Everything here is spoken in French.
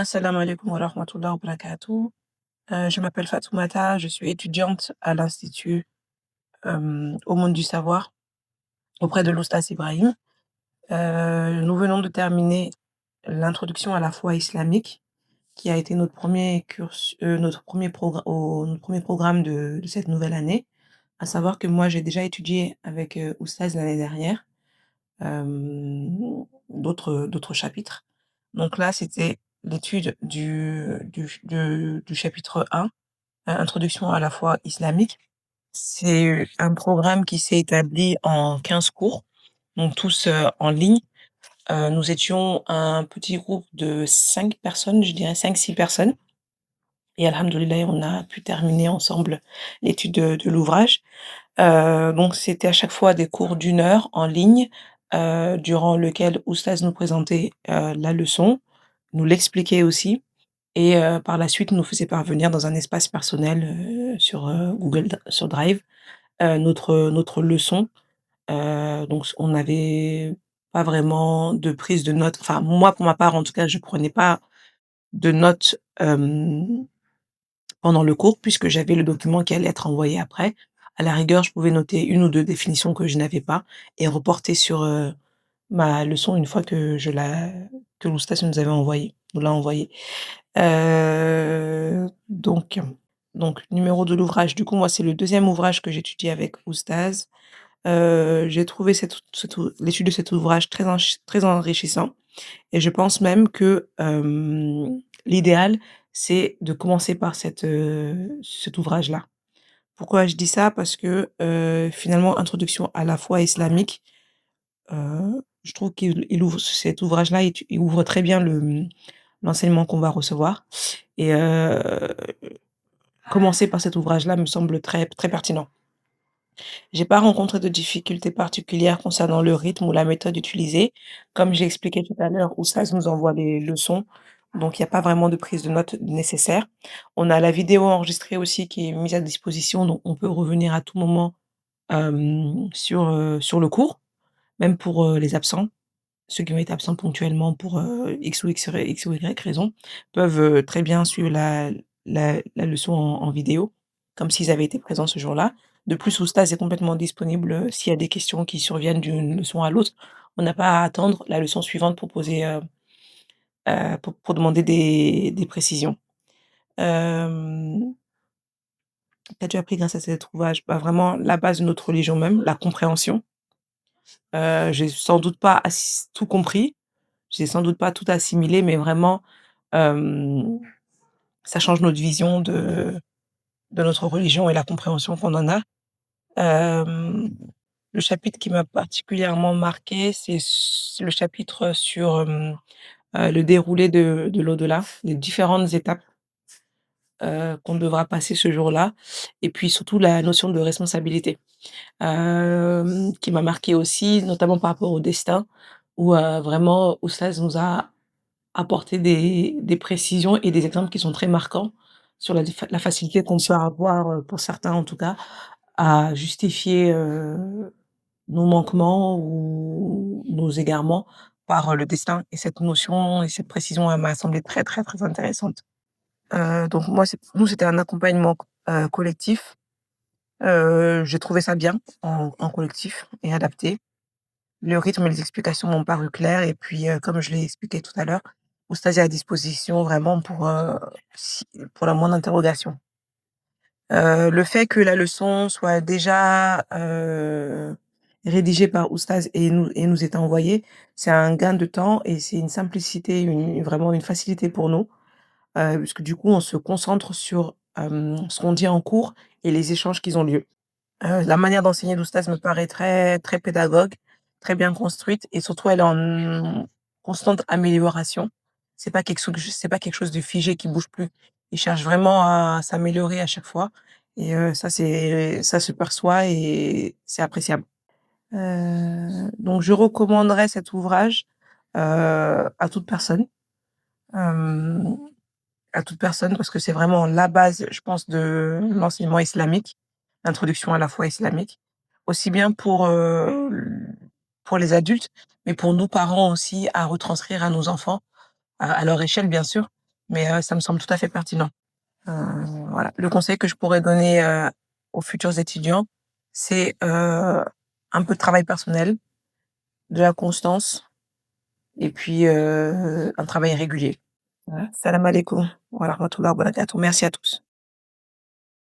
Assalamu alaikum wa rahmatullahi wa barakatuh. Je m'appelle Fatoumata, je suis étudiante à l'Institut au monde du savoir auprès de l'Oustaz Ibrahim. Nous venons de terminer l'introduction à la foi islamique, qui a été notre premier notre premier programme de cette nouvelle année. À savoir que moi, j'ai déjà étudié avec Oustaz l'année dernière, d'autres chapitres. Donc là, c'était l'étude du chapitre 1, Introduction à la foi islamique. C'est un programme qui s'est établi en 15 cours, donc tous en ligne. Nous étions un petit groupe de 5 personnes, je dirais 5-6 personnes. Et alhamdoulilah, on a pu terminer ensemble l'étude de l'ouvrage. Donc c'était à chaque fois des cours d'1 heure en ligne, durant lequel Oustaz nous présentait, la leçon, nous l'expliquait aussi et par la suite nous faisait parvenir dans un espace personnel, sur Drive, notre leçon. Donc on n'avait pas vraiment de prise de notes. Enfin moi pour ma part en tout cas, je prenais pas de notes, pendant le cours puisque j'avais le document qui allait être envoyé après. À la rigueur, je pouvais noter 1 ou 2 définitions que je n'avais pas et reporter sur, ma leçon une fois que l'oustaz nous l'a envoyée. Donc numéro de l'ouvrage, du coup, moi, c'est le deuxième ouvrage que j'étudie avec oustaz. J'ai trouvé l'étude de cet ouvrage très enrichissant et je pense même que, l'idéal, c'est de commencer par cet ouvrage-là. Pourquoi je dis ça? Parce que, finalement, Introduction à la foi islamique, je trouve qu'il ouvre cet ouvrage-là, il ouvre très bien l'enseignement qu'on va recevoir et commencer par cet ouvrage-là me semble très très pertinent. J'ai pas rencontré de difficultés particulières concernant le rythme ou la méthode utilisée. Comme j'ai expliqué tout à l'heure, Oustaz nous envoie les leçons, donc il y a pas vraiment de prise de notes nécessaire. On a la vidéo enregistrée aussi qui est mise à disposition, donc on peut revenir à tout moment, sur le cours, même pour, les absents. Ceux qui ont été absents ponctuellement pour, X ou Y raison, peuvent, très bien suivre la leçon en vidéo, comme s'ils avaient été présents ce jour-là. De plus, Oustaz est complètement disponible, s'il y a des questions qui surviennent d'une leçon à l'autre. On n'a pas à attendre la leçon suivante pour poser, pour demander des précisions. Hem, qu'as-tu appris grâce à cet ouvrage? Bah, vraiment la base de notre religion même, la compréhension. J'ai sans doute pas tout compris, j'ai sans doute pas tout assimilé, mais vraiment, hem, ça change notre vision de notre religion et la compréhension qu'on en a. Hem, le chapitre qui m'a particulièrement marquée, c'est le chapitre sur, le déroulé de l'au-delà, les différentes étapes, qu'on devra passer ce jour-là et puis surtout la notion de responsabilité, qui m'a marquée aussi, notamment par rapport au destin où, vraiment Oustaz nous a apporté des précisions et des exemples qui sont très marquants sur la facilité qu'on peut avoir, pour certains en tout cas, à justifier, nos manquements ou nos égarements par, le destin et cette notion et cette précision, elle m'a semblé très, très, très intéressante. Donc moi, c'était un accompagnement collectif. J'ai trouvé ça bien en collectif et adapté. Le rythme et les explications m'ont paru claires et puis, comme je l'ai expliqué tout à l'heure, Oustaz est à disposition vraiment pour la moindre interrogation. Le fait que la leçon soit déjà, rédigée par Oustaz et nous est envoyée, c'est un gain de temps et c'est une simplicité, vraiment une facilité pour nous, puisque du coup on se concentre sur, ce qu'on dit en cours et les échanges qui ont lieu. La manière d'enseigner d'Oustaz me paraît très très pédagogue, très bien construite et surtout elle est en constante amélioration. C'est pas quelque chose de figé qui bouge plus. Il cherche vraiment à s'améliorer à chaque fois et ça se perçoit et c'est appréciable. Donc je recommanderais cet ouvrage, à toute personne, hem, parce que c'est vraiment la base, je pense, de l'enseignement islamique, l'introduction à la foi islamique. Aussi bien pour les adultes, mais pour nous parents aussi à retranscrire à nos enfants, à leur échelle bien sûr, mais ça me semble tout à fait pertinent. Heu, voilà. Le conseil que je pourrais donner, aux futurs étudiants, c'est, un peu de travail personnel, de la constance et puis, un travail régulier. Voilà. Salam alaikoum wa rahmatullah wa barakatuh. Merci à tous.